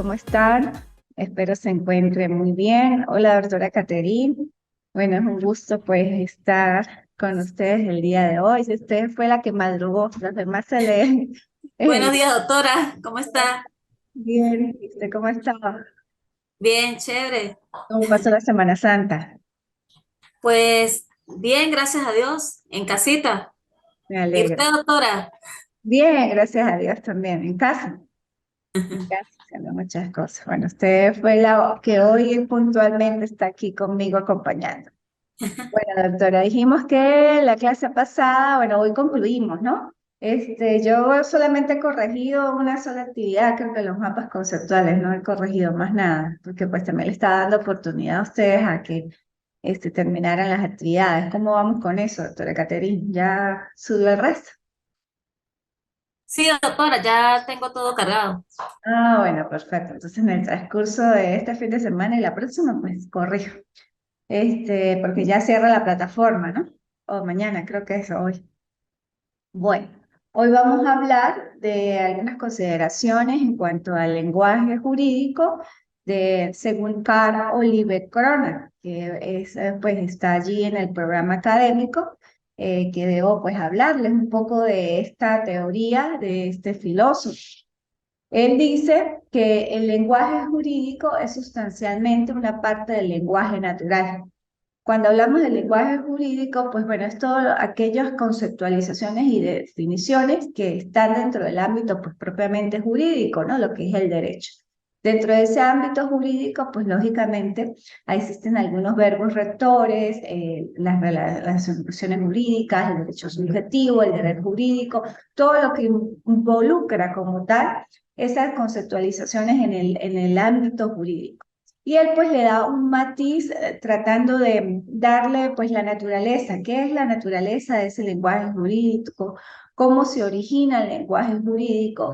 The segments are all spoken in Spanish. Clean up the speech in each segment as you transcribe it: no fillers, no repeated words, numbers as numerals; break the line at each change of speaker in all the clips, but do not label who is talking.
¿cómo están? Espero se encuentren muy bien. Hola, doctora Caterine. Bueno, es un gusto pues estar con ustedes el día de hoy. Si usted fue la que madrugó, los demás se leen.
Buenos
El...
días, doctora. ¿Cómo está?
Bien, ¿y usted cómo está?
Bien, chévere.
¿Cómo pasó la Semana Santa?
Pues bien, gracias a Dios, en casita.
Me
¿Y
alegra.
usted, doctora?
Bien, gracias a Dios también. En casa. En casa, haciendo muchas cosas. Bueno, usted fue la que hoy puntualmente está aquí conmigo acompañando. Bueno, doctora, dijimos que la clase pasada, bueno, hoy concluimos, ¿no? Yo solamente he corregido una sola actividad, creo que los mapas conceptuales, no he corregido más nada, porque pues también le estaba dando oportunidad a ustedes a que terminaran las actividades. ¿Cómo vamos con eso, doctora Caterine? ¿Ya subió el resto?
Sí, doctora, ya tengo todo cargado.
Ah, bueno, perfecto. Entonces, en el transcurso de este fin de semana y la próxima, pues corrijo. Porque ya cierra la plataforma, ¿no? O mañana, creo que es hoy. Bueno, hoy vamos a hablar de algunas consideraciones en cuanto al lenguaje jurídico según Carl Oliver Kroner, que pues, está allí en el programa académico, que debo pues hablarles un poco de esta teoría de este filósofo. Él dice que el lenguaje jurídico es sustancialmente una parte del lenguaje natural. Cuando hablamos del lenguaje jurídico, pues bueno, es todo aquellas conceptualizaciones y definiciones que están dentro del ámbito pues propiamente jurídico, ¿no? Lo que es el derecho. Dentro de ese ámbito jurídico, pues lógicamente ahí existen algunos verbos rectores, las soluciones jurídicas, el derecho subjetivo, el deber jurídico, todo lo que involucra como tal esas conceptualizaciones en el ámbito jurídico. Y él pues le da un matiz tratando de darle pues la naturaleza, qué es la naturaleza de ese lenguaje jurídico, cómo se origina el lenguaje jurídico,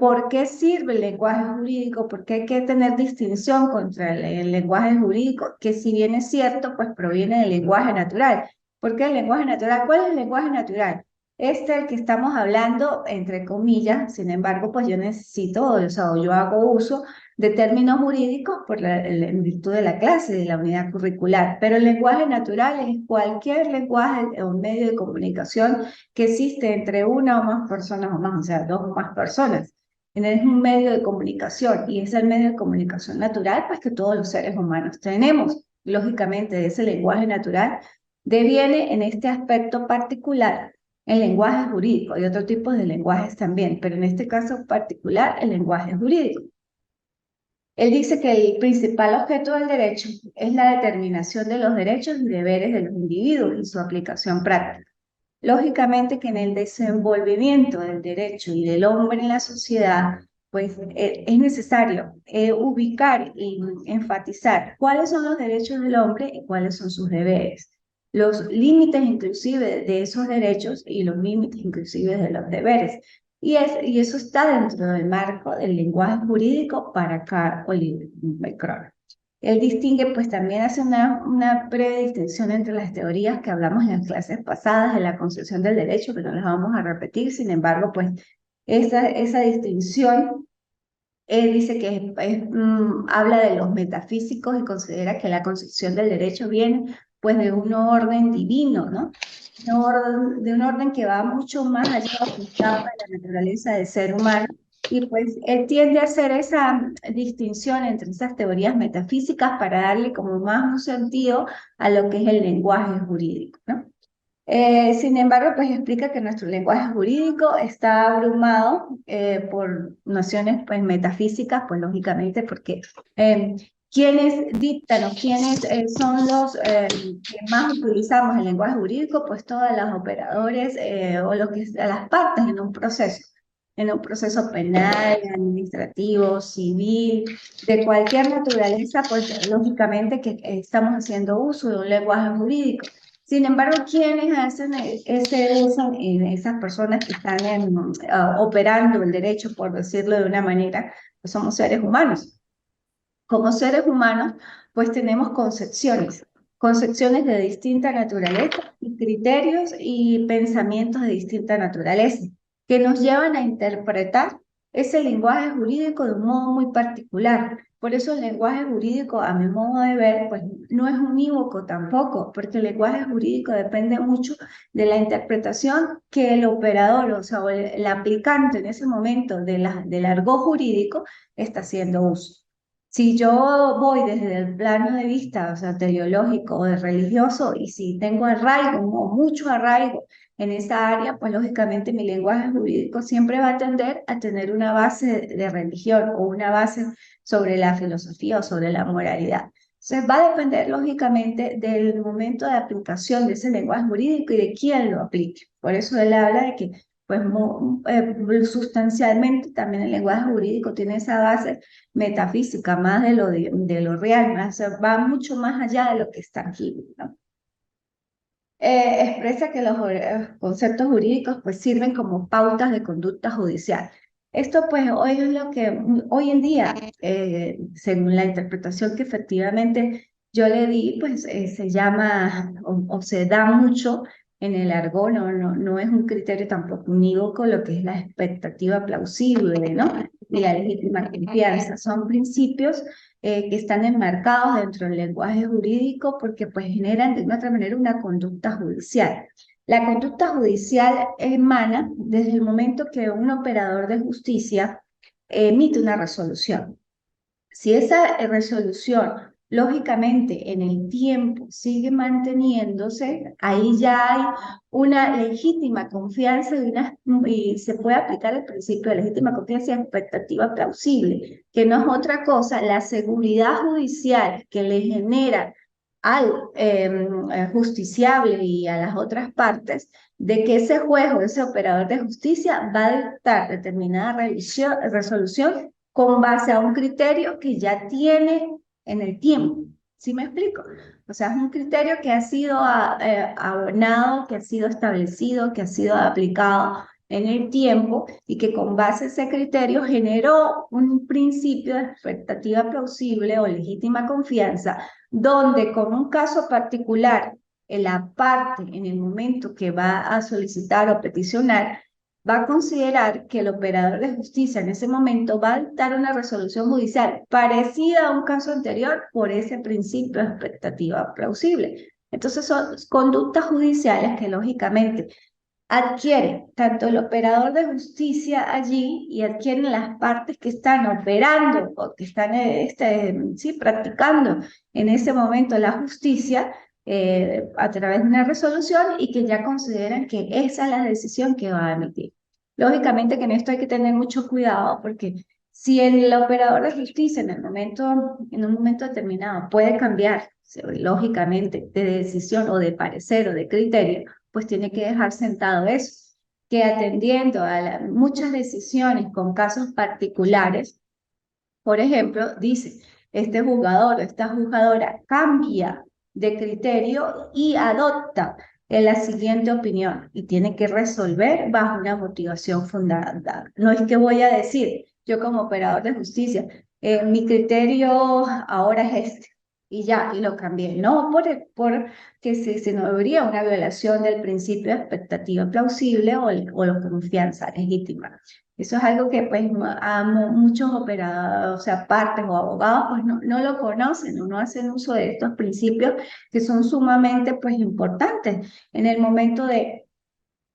por qué sirve el lenguaje jurídico, por qué hay que tener distinción contra el lenguaje jurídico, que si bien es cierto pues proviene del lenguaje natural. ¿Por qué el lenguaje natural? ¿Cuál es el lenguaje natural? El que estamos hablando, entre comillas, sin embargo, pues yo necesito, o sea, yo hago uso de términos jurídicos en virtud de la clase, de la unidad curricular. Pero el lenguaje natural es cualquier lenguaje o medio de comunicación que existe entre una o más personas o más, o sea, dos o más personas. Es un medio de comunicación y es el medio de comunicación natural pues que todos los seres humanos tenemos. Lógicamente, de ese lenguaje natural deviene en este aspecto particular el lenguaje jurídico. Hay otros tipos de lenguajes también, pero en este caso particular el lenguaje jurídico. Él dice que el principal objeto del derecho es la determinación de los derechos y deberes de los individuos y su aplicación práctica. Lógicamente que en el desenvolvimiento del derecho y del hombre en la sociedad, pues es necesario ubicar y enfatizar cuáles son los derechos del hombre y cuáles son sus deberes, los límites inclusive de esos derechos y los límites inclusive de los deberes. Y eso está dentro del marco del lenguaje jurídico para Carl Oliver Kroner. Él distingue, pues también hace una breve distinción entre las teorías que hablamos en las clases pasadas de la concepción del derecho, que no las vamos a repetir, sin embargo, pues esa distinción, él dice que habla de los metafísicos y considera que la concepción del derecho viene pues de un orden divino, ¿no? De un orden que va mucho más allá de la naturaleza del ser humano y pues él tiende a hacer esa distinción entre esas teorías metafísicas para darle como más un sentido a lo que es el lenguaje jurídico, ¿no? Sin embargo, pues explica que nuestro lenguaje jurídico está abrumado por nociones pues, metafísicas, pues lógicamente porque quienes dictan o quienes son los que más utilizamos el lenguaje jurídico, pues todas las operadores o las partes en un proceso penal, administrativo, civil, de cualquier naturaleza, pues lógicamente que estamos haciendo uso de un lenguaje jurídico. Sin embargo, ¿quiénes hacen ese uso? Esas personas que están operando el derecho, por decirlo de una manera, pues somos seres humanos. Como seres humanos, pues tenemos concepciones de distinta naturaleza y criterios y pensamientos de distinta naturaleza que nos llevan a interpretar ese lenguaje jurídico de un modo muy particular. Por eso el lenguaje jurídico, a mi modo de ver, pues no es unívoco tampoco, porque el lenguaje jurídico depende mucho de la interpretación que el operador, o sea, o el aplicante en ese momento del argot jurídico está haciendo uso. Si yo voy desde el plano de vista, o sea, teleológico o de religioso, y si tengo arraigo o mucho arraigo en esa área, pues lógicamente mi lenguaje jurídico siempre va a tender a tener una base de religión o una base sobre la filosofía o sobre la moralidad. Entonces va a depender lógicamente del momento de aplicación de ese lenguaje jurídico y de quién lo aplique. Por eso él habla de que pues sustancialmente también el lenguaje jurídico tiene esa base metafísica, más de lo real, más, o sea, va mucho más allá de lo que está aquí, ¿no? Expresa que los conceptos jurídicos pues sirven como pautas de conducta judicial. Esto pues hoy es lo que hoy en día, según la interpretación que efectivamente yo le di, pues se llama o se da mucho en el argot, no es un criterio tampoco unívoco lo que es la expectativa plausible, ¿no? Y la legítima confianza. Son principios que están enmarcados dentro del lenguaje jurídico porque pues generan de una otra manera una conducta judicial. La conducta judicial emana desde el momento que un operador de justicia emite una resolución. Si esa resolución, lógicamente, en el tiempo sigue manteniéndose, ahí ya hay una legítima confianza y se puede aplicar el principio de legítima confianza y expectativa plausible, que no es otra cosa, la seguridad judicial que le genera al justiciable y a las otras partes de que ese juez o ese operador de justicia va a dictar determinada resolución con base a un criterio que ya tiene en el tiempo. ¿Sí me explico? O sea, es un criterio que ha sido abonado, que ha sido establecido, que ha sido aplicado en el tiempo y que con base a ese criterio generó un principio de expectativa plausible o legítima confianza, donde con un caso particular, en la parte en el momento que va a solicitar o peticionar, va a considerar que el operador de justicia en ese momento va a dictar una resolución judicial parecida a un caso anterior por ese principio de expectativa plausible. Entonces son conductas judiciales que lógicamente adquiere tanto el operador de justicia allí y adquieren las partes que están operando o que están sí, practicando en ese momento la justicia a través de una resolución y que ya consideran que esa es la decisión que va a emitir. Lógicamente que en esto hay que tener mucho cuidado porque si el operador de justicia en un momento determinado puede cambiar, lógicamente, de decisión o de parecer o de criterio, pues tiene que dejar sentado eso, que atendiendo a muchas decisiones con casos particulares, por ejemplo, dice, este jugador, esta jugadora cambia de criterio y adopta la siguiente opinión y tiene que resolver bajo una motivación fundada. No es que voy a decir, yo como operador de justicia, mi criterio ahora es este y ya, y lo cambié. No, porque se no habría una violación del principio de expectativa plausible o la confianza legítima. Eso es algo que pues muchos operadores, o sea, partes o abogados, pues no lo conocen o no hacen uso de estos principios que son sumamente pues importantes en el momento de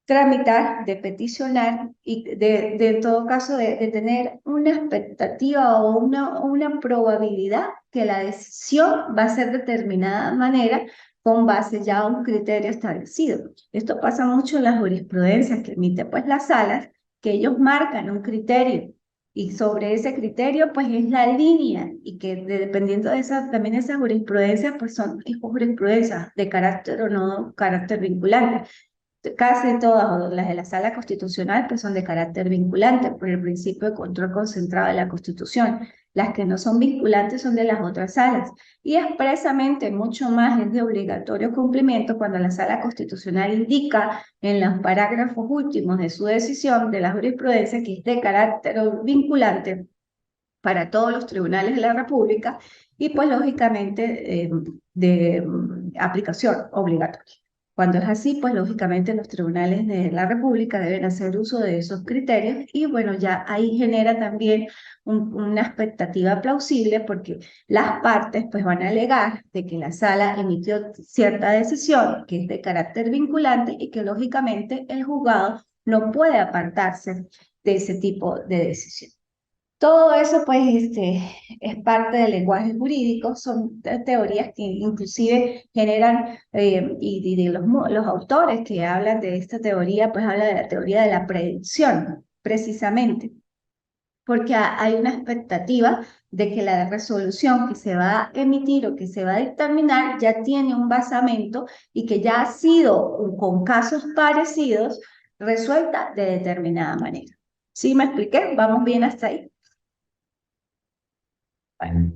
tramitar, de peticionar y en todo caso de tener una expectativa o una probabilidad que la decisión va a ser de determinada manera con base ya a un criterio establecido. Esto pasa mucho en las jurisprudencias que emite pues las salas, que ellos marcan un criterio y sobre ese criterio pues es la línea y que dependiendo de también esas jurisprudencias pues son jurisprudencias de carácter o no carácter vinculante. Casi todas las de la Sala Constitucional pues son de carácter vinculante por el principio de control concentrado de la Constitución. Las que no son vinculantes son de las otras salas. Y expresamente mucho más es de obligatorio cumplimiento cuando la Sala Constitucional indica en los parágrafos últimos de su decisión de la jurisprudencia que es de carácter vinculante para todos los tribunales de la República y pues lógicamente de aplicación obligatoria. Cuando es así, pues lógicamente los tribunales de la República deben hacer uso de esos criterios y bueno, ya ahí genera también una expectativa plausible porque las partes pues van a alegar de que la sala emitió cierta decisión que es de carácter vinculante y que lógicamente el juzgado no puede apartarse de ese tipo de decisión. Todo eso, pues, es parte del lenguaje jurídico, son teorías que inclusive generan, y de los autores que hablan de esta teoría, pues habla de la teoría de la predicción, precisamente, porque hay una expectativa de que la resolución que se va a emitir o que se va a dictaminar ya tiene un basamento y que ya ha sido, con casos parecidos, resuelta de determinada manera. ¿Sí me expliqué? ¿Vamos bien hasta ahí? Bueno,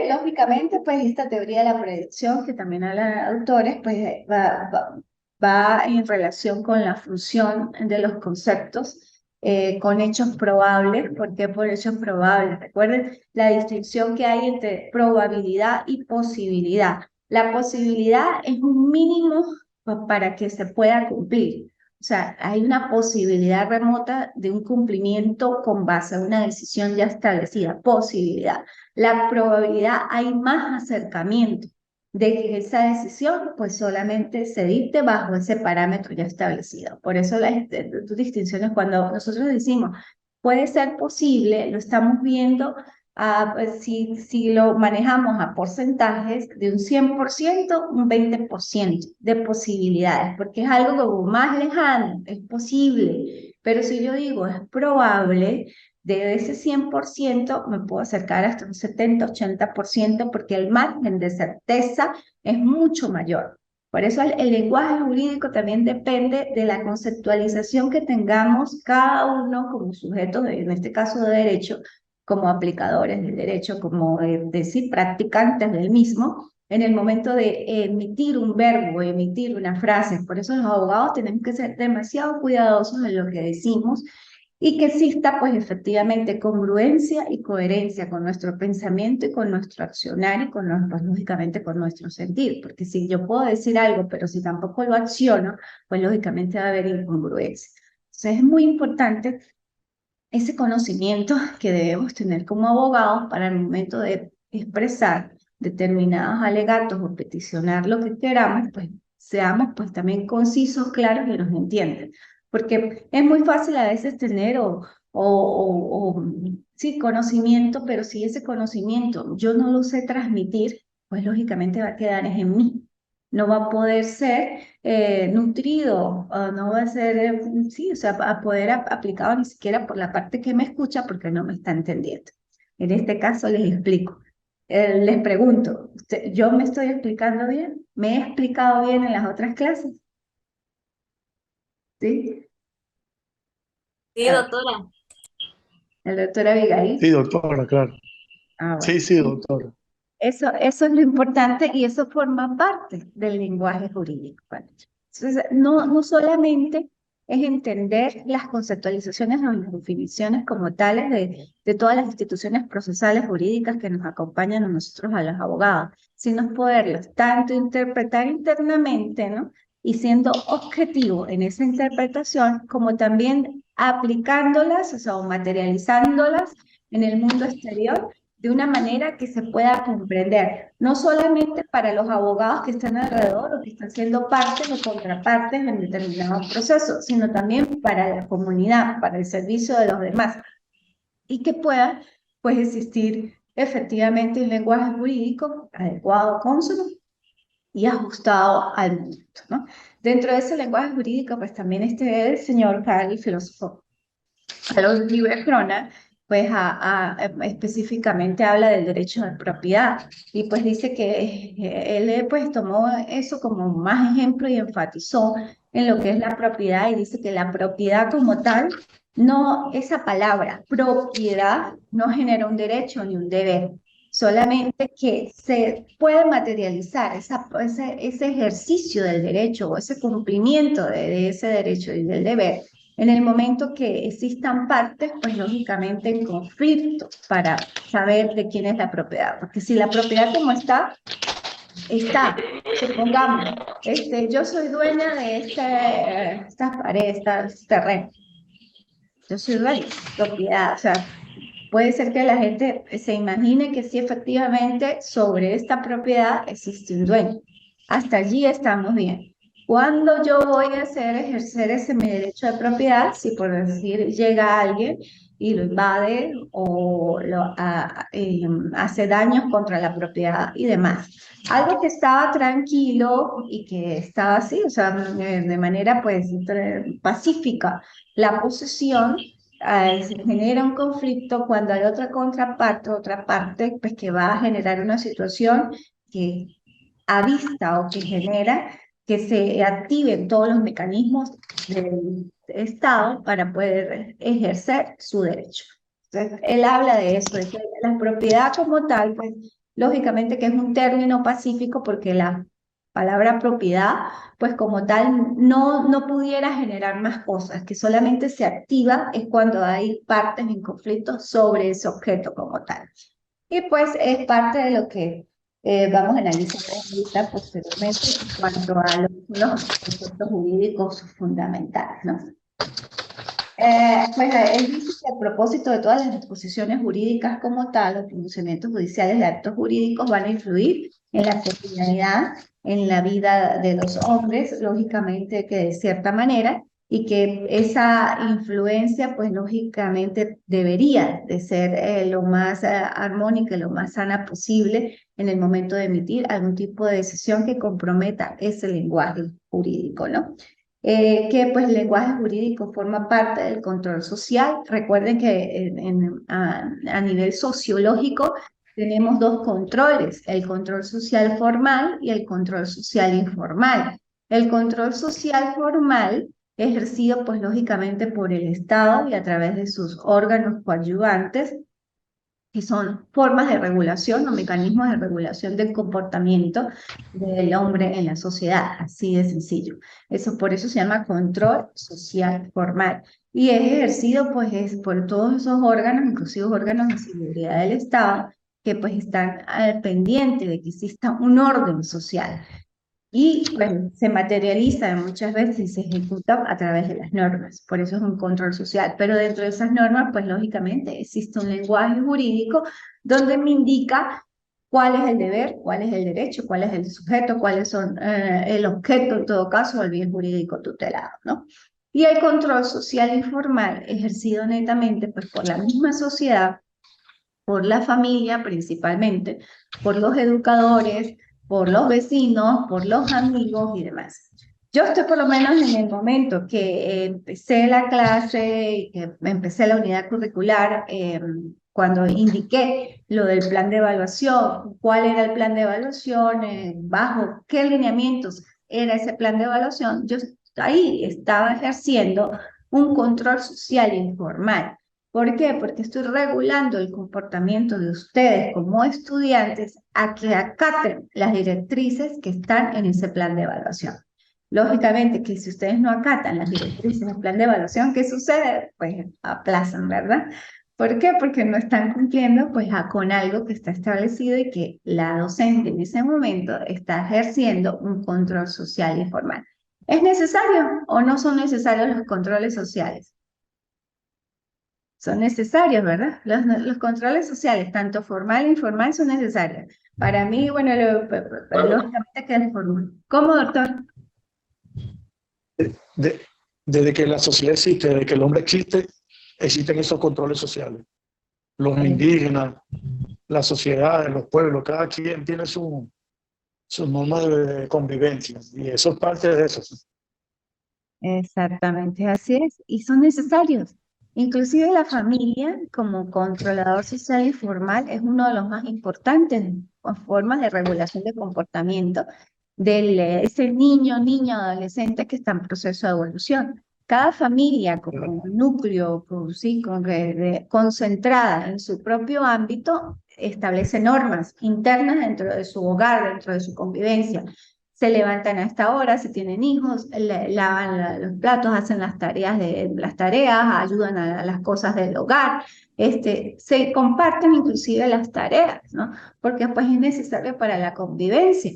lógicamente, pues esta teoría de la predicción, que también hablan autores, pues va en relación con la función de los conceptos con hechos probables. ¿Por qué por hechos probables? Recuerden la distinción que hay entre probabilidad y posibilidad. La posibilidad es un mínimo para que se pueda cumplir. O sea, hay una posibilidad remota de un cumplimiento con base a una decisión ya establecida, posibilidad. La probabilidad, hay más acercamiento de que esa decisión pues solamente se dicte bajo ese parámetro ya establecido. Por eso las distinciones cuando nosotros decimos puede ser posible, lo estamos viendo pues, si lo manejamos a porcentajes de un 100%, un 20% de posibilidades, porque es algo como más lejano, es posible, pero si yo digo es probable, de ese 100% me puedo acercar hasta un 70-80% porque el margen de certeza es mucho mayor. Por eso el lenguaje jurídico también depende de la conceptualización que tengamos cada uno como sujetos, en este caso de derecho, como aplicadores del derecho, como decir, practicantes del mismo, en el momento de emitir un verbo, emitir una frase. Por eso los abogados tenemos que ser demasiado cuidadosos en lo que decimos y que exista pues efectivamente congruencia y coherencia con nuestro pensamiento y con nuestro accionar y con pues, lógicamente con nuestro sentir, porque si yo puedo decir algo, pero si tampoco lo acciono, pues lógicamente va a haber incongruencia. Entonces es muy importante ese conocimiento que debemos tener como abogados para el momento de expresar determinados alegatos o peticionar lo que queramos, pues seamos pues también concisos, claros y nos entiendan. Porque es muy fácil a veces tener sí, conocimiento, pero si ese conocimiento yo no lo sé transmitir, pues lógicamente va a quedar en mí. No va a poder ser nutrido, no va a ser, sí, o sea, a poder aplicado ni siquiera por la parte que me escucha porque no me está entendiendo. En este caso les explico. Les pregunto, ¿yo me estoy explicando bien? ¿Me he explicado bien en las otras clases? ¿Sí?
Sí,
Ah,
doctora.
el doctor Abigail.
Sí, doctora, claro.
Ah, bueno.
Sí, sí, doctora.
Eso es lo importante y eso forma parte del lenguaje jurídico. Bueno, entonces, no solamente es entender las conceptualizaciones o las definiciones como tales de todas las instituciones procesales jurídicas que nos acompañan a nosotros, a los abogados, sino poderlas tanto interpretar internamente, ¿no? Y siendo objetivo en esa interpretación, como también aplicándolas, o sea, o materializándolas en el mundo exterior de una manera que se pueda comprender, no solamente para los abogados que están alrededor o que están siendo partes o contrapartes en determinados procesos, sino también para la comunidad, para el servicio de los demás, y que pueda, pues, existir efectivamente un lenguaje jurídico adecuado, cónsono y ajustado al momento, ¿no? Dentro de ese lenguaje jurídico, pues también el señor Carl, el filósofo Carlos Libercrona, pues específicamente habla del derecho de propiedad y pues dice que él pues tomó eso como más ejemplo y enfatizó en lo que es la propiedad y dice que la propiedad como tal, no, esa palabra propiedad no genera un derecho ni un deber, solamente que se puede materializar ese ejercicio del derecho o ese cumplimiento de ese derecho y del deber en el momento que existan partes, pues lógicamente en conflicto para saber de quién es la propiedad. Porque si la propiedad como está, está, supongamos, yo soy dueña de estas paredes, este terreno. Yo soy dueña, propiedad, o sea, puede ser que la gente se imagine que sí, efectivamente, sobre esta propiedad existe un dueño. Hasta allí estamos bien. Cuando yo voy a ejercer ese mi derecho de propiedad, si por decir llega alguien y lo invade o hace daños contra la propiedad y demás. Algo que estaba tranquilo y que estaba así, o sea, de manera pues pacífica, la posesión se genera un conflicto cuando hay otra parte, pues que va a generar una situación que avista o que genera que se activen todos los mecanismos del Estado para poder ejercer su derecho. Entonces, él habla de eso, de que la propiedad como tal, pues lógicamente que es un término pacífico porque la palabra propiedad, pues como tal, no pudiera generar más cosas, que solamente se activa es cuando hay partes en conflicto sobre ese objeto como tal. Y pues es parte de lo que vamos a analizar ahorita posteriormente en cuanto a los conceptos jurídicos fundamentales, ¿no? Él dice que a propósito de todas las disposiciones jurídicas como tal, los pronunciamientos judiciales de actos jurídicos van a influir en la cotidianidad, en la vida de los hombres, lógicamente que de cierta manera, y que esa influencia, pues lógicamente debería de ser lo más armónica, lo más sana posible en el momento de emitir algún tipo de decisión que comprometa ese lenguaje jurídico, ¿no? Que pues el lenguaje jurídico forma parte del control social. Recuerden que a nivel sociológico tenemos dos controles, el control social formal y el control social informal. El control social formal ejercido pues lógicamente por el Estado y a través de sus órganos coadyuvantes, que son formas de regulación o mecanismos de regulación del comportamiento del hombre en la sociedad, así de sencillo. Eso por eso se llama control social formal y es ejercido pues por todos esos órganos, inclusive órganos de seguridad del Estado, que pues están al pendiente de que exista un orden social y bueno, se materializa muchas veces y se ejecuta a través de las normas. Por eso es un control social. Pero dentro de esas normas, pues lógicamente existe un lenguaje jurídico donde me indica cuál es el deber, cuál es el derecho, cuál es el sujeto, cuáles son el objeto, en todo caso, del bien jurídico tutelado, ¿no? Y el control social informal, ejercido netamente pues, por la misma sociedad, por la familia principalmente, por los educadores, por los vecinos, por los amigos y demás. Yo estoy por lo menos en el momento que empecé la clase, que empecé la unidad curricular, cuando indiqué lo del plan de evaluación, cuál era el plan de evaluación, bajo qué lineamientos era ese plan de evaluación, yo ahí estaba ejerciendo un control social informal. ¿Por qué? Porque estoy regulando el comportamiento de ustedes como estudiantes a que acaten las directrices que están en ese plan de evaluación. Lógicamente que si ustedes no acatan las directrices del plan de evaluación, ¿qué sucede? Pues aplazan, ¿verdad? ¿Por qué? Porque no están cumpliendo pues con algo que está establecido y que la docente en ese momento está ejerciendo un control social y formal. ¿Es necesario o no son necesarios los controles sociales? Son necesarios, ¿verdad? Los controles sociales, tanto formal e informal, son necesarios. Para mí, bueno, lógicamente que es formal. ¿Cómo, doctor?
De- Desde que la sociedad existe, desde que el hombre existe, existen esos controles sociales. Los indígenas, las sociedades, los pueblos, cada quien tiene su norma de convivencia y eso es parte de eso.
Exactamente, así es, y son necesarios. Inclusive la familia, como controlador social y formal, es uno de los más importantes formas de regulación de comportamiento de ese niño, niña, adolescente que está en proceso de evolución. Cada familia como núcleo, sí, concentrada en su propio ámbito, establece normas internas dentro de su hogar, dentro de su convivencia. se levantan a esta hora, si tienen hijos, lavan los platos, hacen las tareas, ayudan a las cosas del hogar, se comparten inclusive las tareas, ¿no? Porque pues es necesario para la convivencia.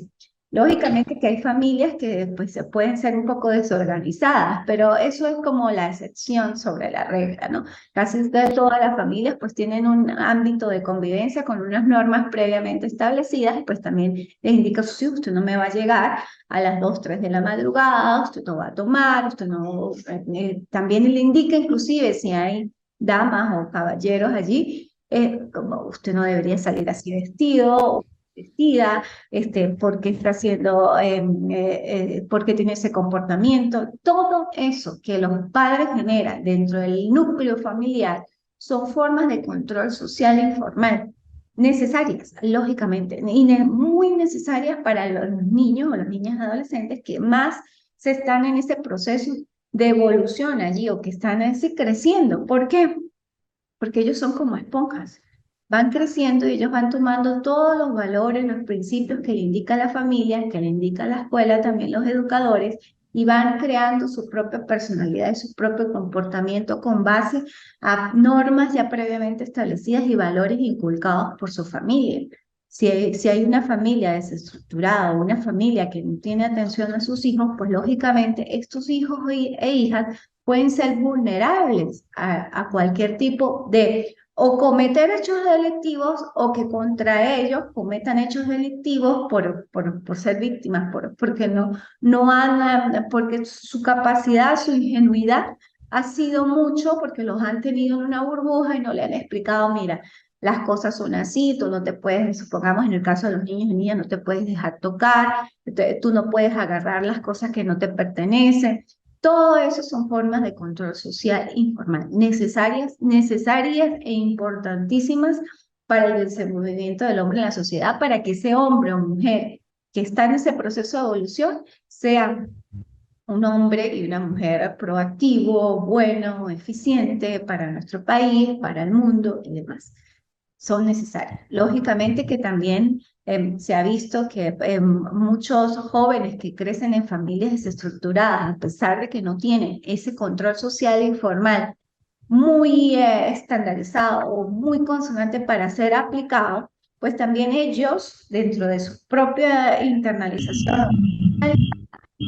Lógicamente que hay familias que pues se pueden ser un poco desorganizadas, pero eso es como la excepción sobre la regla, ¿no? Casi todas las familias pues tienen un ámbito de convivencia con unas normas previamente establecidas y pues también les indica, si usted no me va a llegar a las 2, 3 de la madrugada, usted no va a tomar, usted no... también le indica inclusive si hay damas o caballeros allí, como usted no debería salir así vestido, vestida, porque está haciendo, porque tiene ese comportamiento. Todo eso que los padres generan dentro del núcleo familiar son formas de control social e informal necesarias, lógicamente, y muy necesarias para los niños o las niñas adolescentes que más se están en ese proceso de evolución allí o que están así creciendo. ¿Por qué? Porque ellos son como esponjas. Van creciendo y ellos van tomando todos los valores, los principios que le indica la familia, que le indica la escuela, también los educadores, y van creando su propia personalidad y su propio comportamiento con base a normas ya previamente establecidas y valores inculcados por su familia. Si hay una familia desestructurada o una familia que no tiene atención a sus hijos, pues lógicamente estos hijos e hijas pueden ser vulnerables a cualquier tipo de o cometer hechos delictivos o que contra ellos cometan hechos delictivos por ser víctimas, porque no han, porque su capacidad, su ingenuidad ha sido mucho porque los han tenido en una burbuja y no le han explicado, mira, las cosas son así, tú no te puedes, supongamos en el caso de los niños y niñas, no te puedes dejar tocar, tú no puedes agarrar las cosas que no te pertenecen. Todo eso son formas de control social informal, necesarias e importantísimas para el desenvolvimiento del hombre en la sociedad, para que ese hombre o mujer que está en ese proceso de evolución sea un hombre y una mujer proactivo, bueno, eficiente para nuestro país, para el mundo y demás. Son necesarias. Lógicamente que también se ha visto que muchos jóvenes que crecen en familias desestructuradas, a pesar de que no tienen ese control social e informal muy estandarizado o muy consonante para ser aplicado, pues también ellos, dentro de su propia internalización,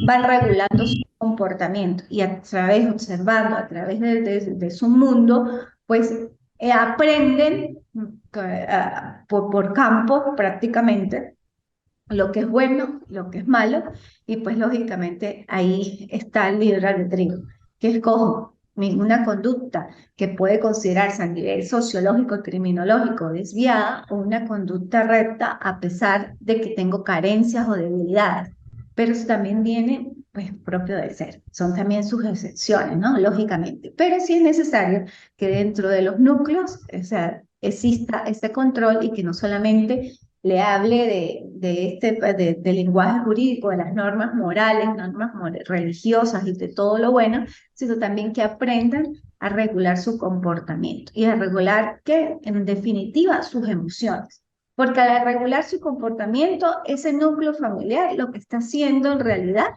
van regulando su comportamiento y a través, observando a través de su mundo, pues aprenden por campo prácticamente lo que es bueno, lo que es malo, y pues lógicamente ahí está el libre albedrío. ¿Qué escojo? Una conducta que puede considerarse a nivel sociológico y criminológico desviada o una conducta recta a pesar de que tengo carencias o debilidades. Pero eso también viene pues propio del ser. Son también sus excepciones, ¿no? Lógicamente. Pero sí es necesario que dentro de los núcleos, o sea, exista este control y que no solamente le hable de lenguaje jurídico, de las normas morales, religiosas y de todo lo bueno, sino también que aprendan a regular su comportamiento y a regular, que en definitiva, sus emociones. Porque al regular su comportamiento, ese núcleo familiar lo que está haciendo en realidad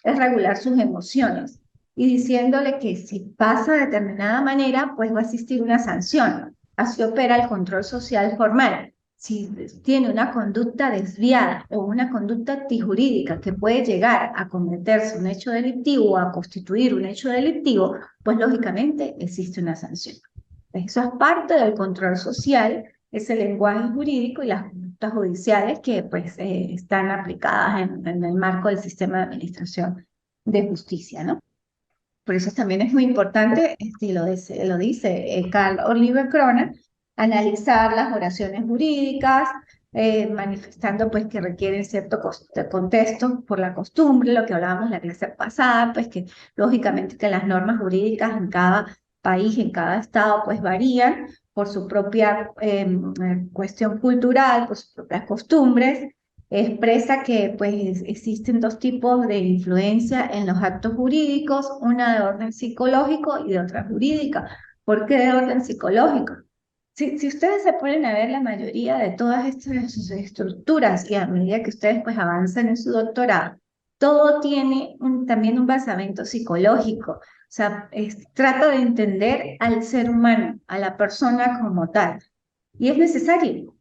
es regular sus emociones y diciéndole que si pasa de determinada manera, pues va a existir una sanción. Así opera el control social formal. Si tiene una conducta desviada o una conducta antijurídica que puede llegar a cometerse un hecho delictivo o a constituir un hecho delictivo, pues lógicamente existe una sanción. Eso es parte del control social, es el lenguaje jurídico y las conductas judiciales que pues están aplicadas en el marco del sistema de administración de justicia, ¿no? Por eso también es muy importante, lo dice Karl Oliver Kroner, analizar las oraciones jurídicas, manifestando pues que requieren cierto contexto por la costumbre, lo que hablábamos la clase pasada, pues que lógicamente que las normas jurídicas en cada país, en cada estado, pues varían por su propia cuestión cultural, por sus propias costumbres, expresa que pues existen dos tipos de influencia en los actos jurídicos, una de orden psicológico y de otra jurídica. ¿Por qué de orden psicológico? si ustedes se ponen a ver la mayoría de todas estas estructuras y a medida que ustedes pues avanzan en su doctorado, todo tiene también un basamento psicológico. O sea, trata de entender al ser humano, a la persona como tal. Y es necesario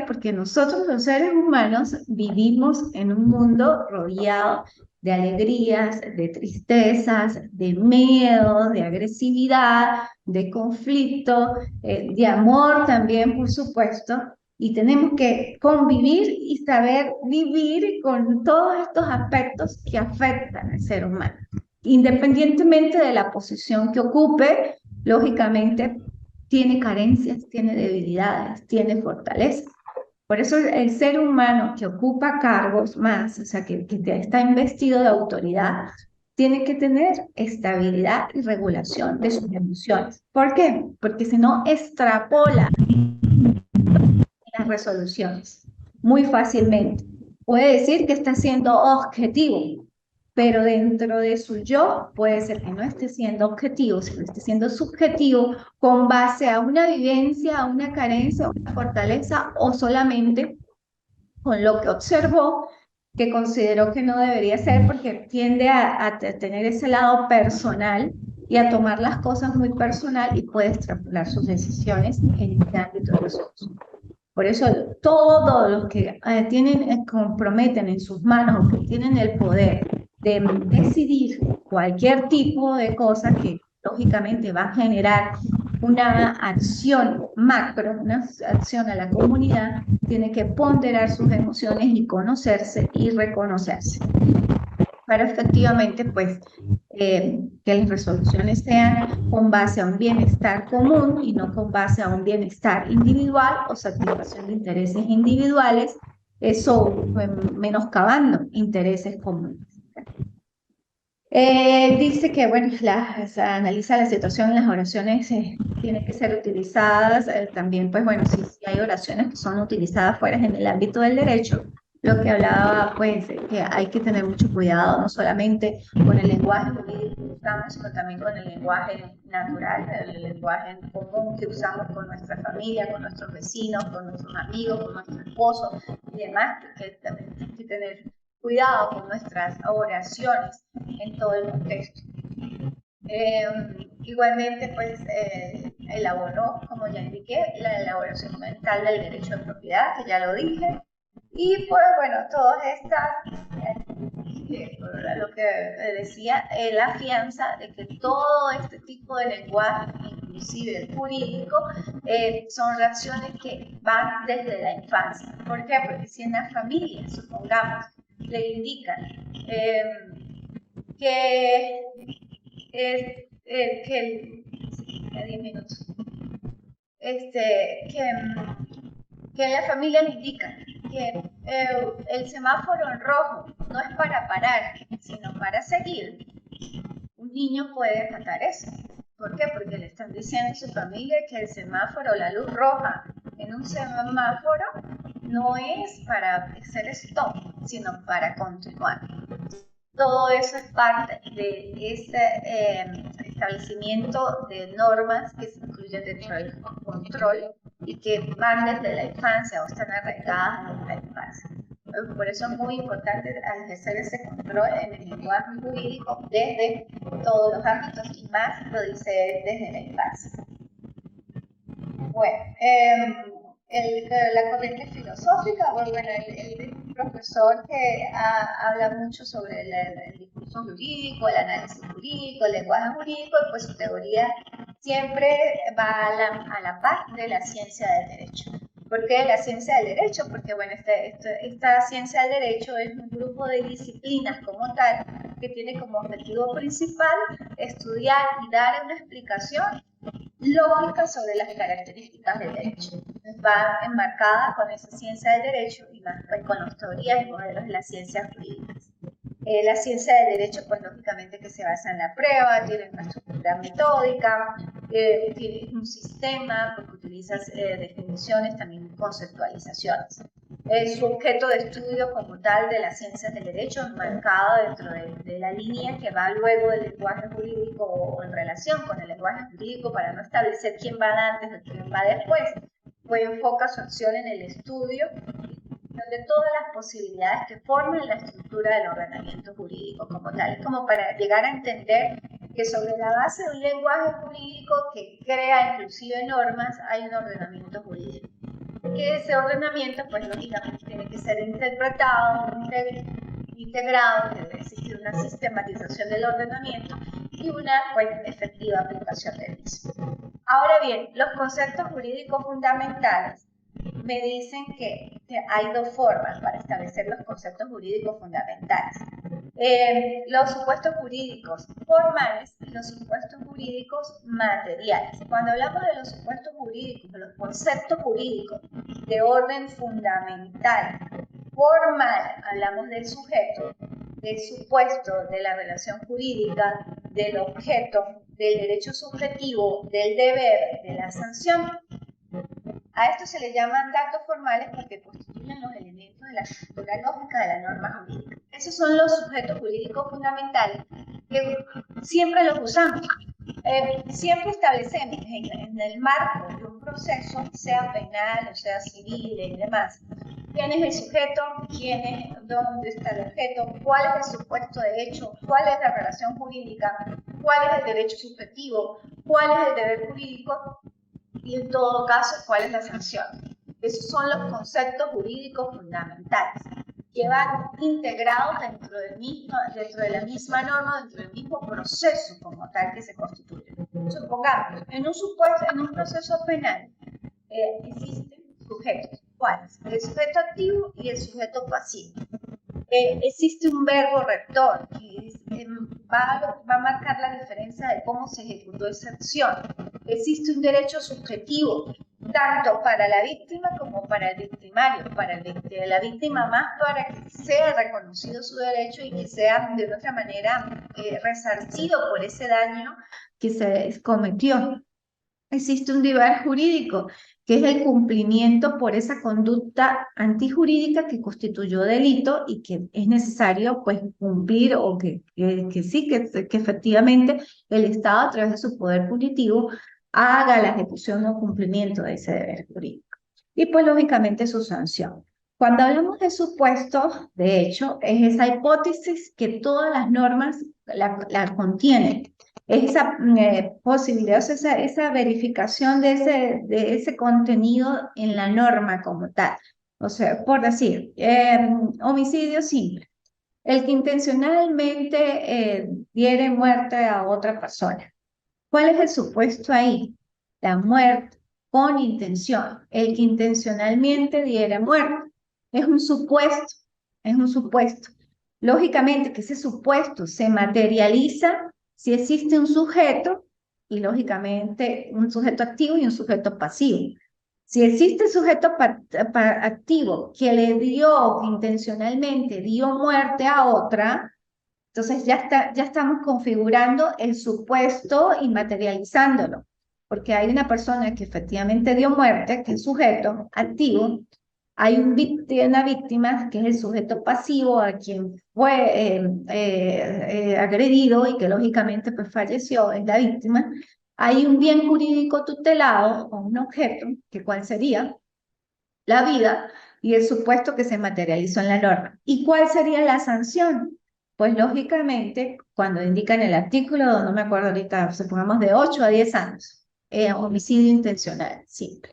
porque nosotros los seres humanos vivimos en un mundo rodeado de alegrías, de tristezas, de miedo, de agresividad, de conflicto, de amor también, por supuesto, y tenemos que convivir y saber vivir con todos estos aspectos que afectan al ser humano, independientemente de la posición que ocupe. Lógicamente tiene carencias, tiene debilidades, tiene fortalezas. Por eso el ser humano que ocupa cargos más, o sea, que está investido de autoridad, tiene que tener estabilidad y regulación de sus emociones. ¿Por qué? Porque si no, extrapola las resoluciones muy fácilmente. Puede decir que está siendo objetivo, pero dentro de su yo puede ser que no esté siendo objetivo, sino esté siendo subjetivo con base a una vivencia, a una carencia, a una fortaleza o solamente con lo que observó que consideró que no debería ser porque tiende a tener ese lado personal y a tomar las cosas muy personal y puede extrapolar sus decisiones en este ámbito de los otros. Por eso todos los que comprometen en sus manos o que tienen el poder de decidir cualquier tipo de cosa que lógicamente va a generar una acción macro, una acción a la comunidad, tiene que ponderar sus emociones y conocerse y reconocerse para efectivamente, pues, que las resoluciones sean con base a un bienestar común y no con base a un bienestar individual o satisfacción de intereses individuales, eso menoscabando intereses comunes. Dice que, bueno, se analiza la situación en las oraciones, tienen que ser utilizadas, también, pues bueno, si hay oraciones que son utilizadas fuera en el ámbito del derecho, lo que hablaba, pues, que hay que tener mucho cuidado, no solamente con el lenguaje jurídico que usamos, sino también con el lenguaje natural, el lenguaje común que usamos con nuestra familia, con nuestros vecinos, con nuestros amigos, con nuestro esposo y demás, que también hay que tener cuidado con nuestras oraciones en todo el contexto. Igualmente, pues, elaboró, como ya indiqué, la elaboración mental del derecho de propiedad, que ya lo dije, y pues, bueno, todas estas, lo que decía, la fianza de que todo este tipo de lenguaje, inclusive el jurídico, son reacciones que van desde la infancia. ¿Por qué? Porque si en la familia, supongamos, le indican que es que 10 minutos, que en la familia le indican que el semáforo en rojo no es para parar, sino para seguir, un niño puede acatar eso. ¿Por qué? Porque le están diciendo a su familia que el semáforo, la luz roja en un semáforo no es para hacer stop, sino para continuar. Todo eso es parte de ese establecimiento de normas que se incluyen dentro del control y que van desde la infancia o están arraigadas desde la infancia. Por eso es muy importante ejercer ese control en el lenguaje jurídico desde todos los ámbitos y más lo dice desde la infancia. Bueno, la corriente filosófica, bueno, él es un profesor que habla mucho sobre el discurso jurídico, el análisis jurídico, el lenguaje jurídico, y pues su teoría siempre va a la par de la ciencia del derecho. ¿Por qué la ciencia del derecho? Porque, bueno, esta ciencia del derecho es un grupo de disciplinas como tal que tiene como objetivo principal estudiar y dar una explicación lógica sobre las características del derecho. Va enmarcada con esa ciencia del derecho y más con las teorías y modelos de las ciencias jurídicas. La ciencia del derecho, pues lógicamente que se basa en la prueba, tiene una estructura metódica, tiene un sistema, porque utiliza definiciones, también conceptualizaciones. Su objeto de estudio como tal de las ciencias del derecho, enmarcado dentro de la línea que va luego del lenguaje jurídico o en relación con el lenguaje jurídico para no establecer quién va antes o quién va después, pues enfoca su acción en el estudio de todas las posibilidades que forman la estructura del ordenamiento jurídico como tal. Es como para llegar a entender que sobre la base de un lenguaje jurídico que crea inclusive normas, hay un ordenamiento jurídico. Que ese ordenamiento, pues lógicamente tiene que ser interpretado, integrado, debe existir una sistematización del ordenamiento y una pues, efectiva aplicación del mismo. Ahora bien, los conceptos jurídicos fundamentales me dicen que hay dos formas para establecer los conceptos jurídicos fundamentales. Los supuestos jurídicos formales y los supuestos jurídicos materiales. Cuando hablamos de los supuestos jurídicos, de los conceptos jurídicos de orden fundamental, formal, hablamos del sujeto, del supuesto, de la relación jurídica, del objeto, del derecho subjetivo, del deber, de la sanción. A esto se le llaman datos formales porque constituyen los elementos de la estructura lógica de la norma jurídica. Esos son los sujetos jurídicos fundamentales que siempre los usamos. Siempre establecemos en el marco de un proceso, sea penal o sea civil y demás, quién es el sujeto, dónde está el objeto, cuál es el supuesto de hecho, cuál es la relación jurídica, cuál es el derecho subjetivo, cuál es el deber jurídico y en todo caso, ¿cuál es la sanción? Esos son los conceptos jurídicos fundamentales que van integrados dentro de la misma norma, dentro del mismo proceso como tal que se constituye. Supongamos, en un proceso penal existen sujetos. ¿Cuáles? El sujeto activo y el sujeto pasivo. Existe un verbo rector que va a marcar la diferencia de cómo se ejecutó esa acción. Existe un derecho subjetivo, tanto para la víctima como para el victimario, para la víctima más para que sea reconocido su derecho y que sea de otra manera resarcido por ese daño que se cometió. Existe un deber jurídico, que es el cumplimiento por esa conducta antijurídica que constituyó delito y que es necesario pues cumplir o que efectivamente el Estado a través de su poder punitivo haga la ejecución o cumplimiento de ese deber jurídico. Y pues lógicamente su sanción. Cuando hablamos de supuestos, de hecho, es esa hipótesis que todas las normas la contienen. Esa posibilidad, o sea, esa verificación de ese contenido en la norma como tal. O sea, por decir, homicidio simple. El que intencionalmente diere muerte a otra persona. ¿Cuál es el supuesto ahí? La muerte con intención. El que intencionalmente diere muerte. Es un supuesto, es un supuesto. Lógicamente que ese supuesto se materializa si existe un sujeto y lógicamente un sujeto activo y un sujeto pasivo. Si existe el sujeto activo que le dio, que intencionalmente dio muerte a otra, entonces ya estamos configurando el supuesto y materializándolo, porque hay una persona que efectivamente dio muerte, que es sujeto activo, hay una víctima que es el sujeto pasivo a quien fue agredido y que lógicamente pues falleció, es la víctima. Hay un bien jurídico tutelado o un objeto, que cuál sería la vida y el supuesto que se materializó en la norma. ¿Y cuál sería la sanción? Pues lógicamente, cuando indica en el artículo, no me acuerdo ahorita, supongamos de 8 a 10 años, homicidio intencional, simple.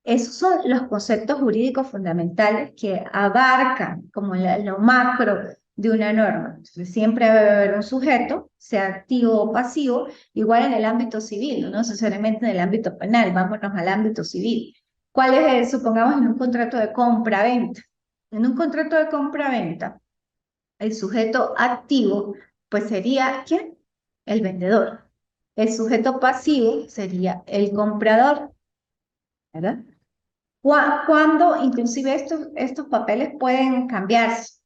Esos son los conceptos jurídicos fundamentales que abarcan como lo macro de una norma. Entonces, siempre debe haber un sujeto, sea activo o pasivo, igual en el ámbito civil, no necesariamente en el ámbito penal, vámonos al ámbito civil. ¿Cuál es, supongamos, en un contrato de compra-venta? En un contrato de compra-venta, el sujeto activo, pues sería, ¿quién? El vendedor. El sujeto pasivo sería el comprador, ¿verdad? Cuando inclusive estos papeles pueden cambiarse.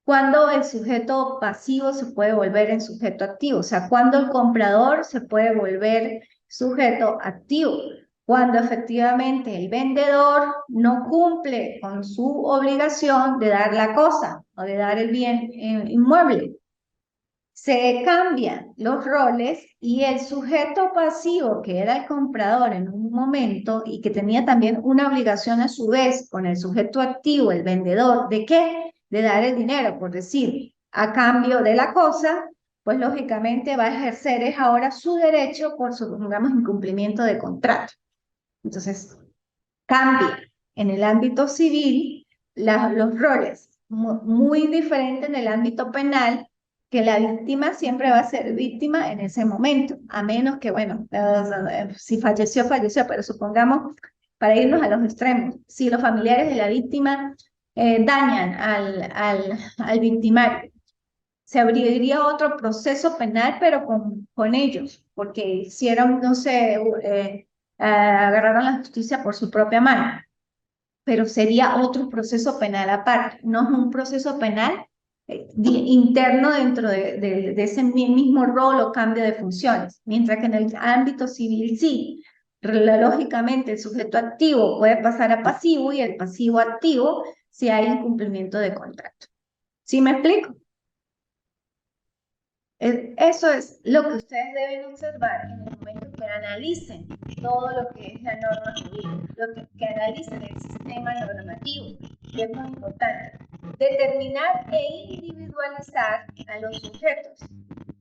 Cuando el sujeto pasivo se puede volver en sujeto activo. O sea, cuando el comprador se puede volver sujeto activo. cuando efectivamente el vendedor no cumple con su obligación de dar la cosa o de dar el bien inmueble. Se cambian los roles y el sujeto pasivo, que era el comprador en un momento y que tenía también una obligación a su vez con el sujeto activo, el vendedor, ¿de qué? De dar el dinero, por decir, a cambio de la cosa, pues lógicamente va a ejercer es ahora su derecho por su, digamos, incumplimiento de contrato. Entonces, cambia en el ámbito civil los roles, muy diferente en el ámbito penal, que la víctima siempre va a ser víctima en ese momento, a menos que, bueno, si falleció, falleció, pero supongamos, para irnos a los extremos, si los familiares de la víctima dañan al victimario, se abriría otro proceso penal, pero con ellos, porque hicieron, no sé, agarraron la justicia por su propia mano, pero sería otro proceso penal aparte, no es un proceso penal interno dentro de ese mismo rol o cambio de funciones, mientras que en el ámbito civil sí, lógicamente el sujeto activo puede pasar a pasivo y el pasivo activo si hay incumplimiento de contrato. ¿Sí me explico? Eso es lo que ustedes deben observar en el momento que analicen todo lo que es la norma jurídica, que analicen el sistema normativo, que es muy importante. Determinar e individualizar a los sujetos.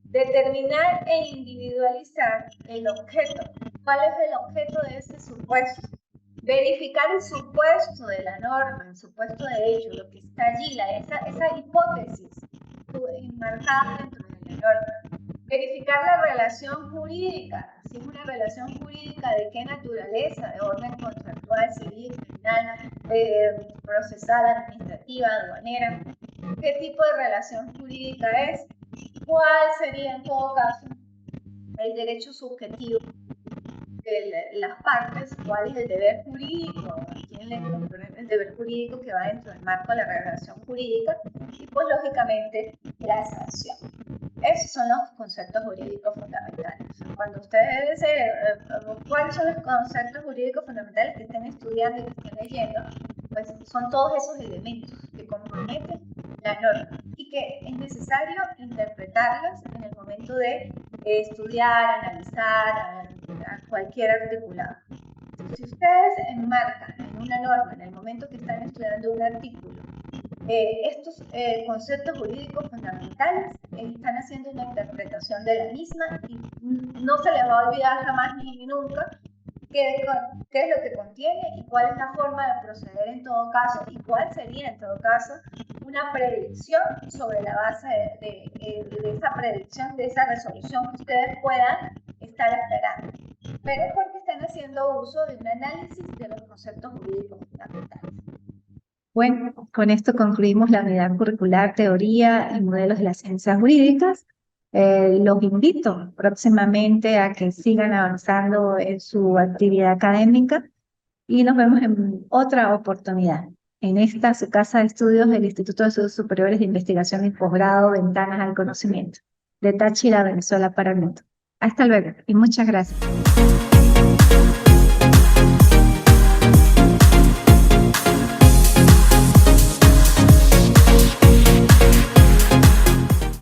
Determinar e individualizar el objeto. ¿Cuál es el objeto de ese supuesto? Verificar el supuesto de la norma, el supuesto de hecho, lo que está allí, esa hipótesis enmarcada dentro de la norma. Verificar la relación jurídica, si es una relación jurídica de qué naturaleza, de orden contractual, civil, criminal, procesal, administrativa, aduanera, qué tipo de relación jurídica es, cuál sería en todo caso el derecho subjetivo de las partes, cuál es el deber jurídico, quién le compone el deber jurídico que va dentro del marco de la relación jurídica y pues lógicamente la sanción. Esos son los conceptos jurídicos fundamentales. Cuando ustedes cuáles son los conceptos jurídicos fundamentales que estén estudiando y que estén leyendo, pues son todos esos elementos que comprometen la norma y que es necesario interpretarlos en el momento de estudiar, analizar a cualquier articulado. Si ustedes enmarcan en una norma, en el momento que están estudiando un artículo, estos conceptos jurídicos fundamentales, están haciendo una interpretación de la misma y no se les va a olvidar jamás ni nunca qué es lo que contiene y cuál es la forma de proceder en todo caso y cuál sería en todo caso una predicción sobre la base de esa predicción, de esa resolución que ustedes puedan estar esperando. Pero es porque están haciendo uso de un análisis de los conceptos jurídicos fundamentales. Bueno, con esto concluimos la unidad curricular Teoría y Modelos de las Ciencias Jurídicas. Los invito próximamente a que sigan avanzando en su actividad académica y nos vemos en otra oportunidad. En esta, su casa de estudios del Instituto de Estudios Superiores de Investigación y Posgrado, Ventanas al Conocimiento, de Táchira, Venezuela para el mundo. Hasta luego y muchas gracias.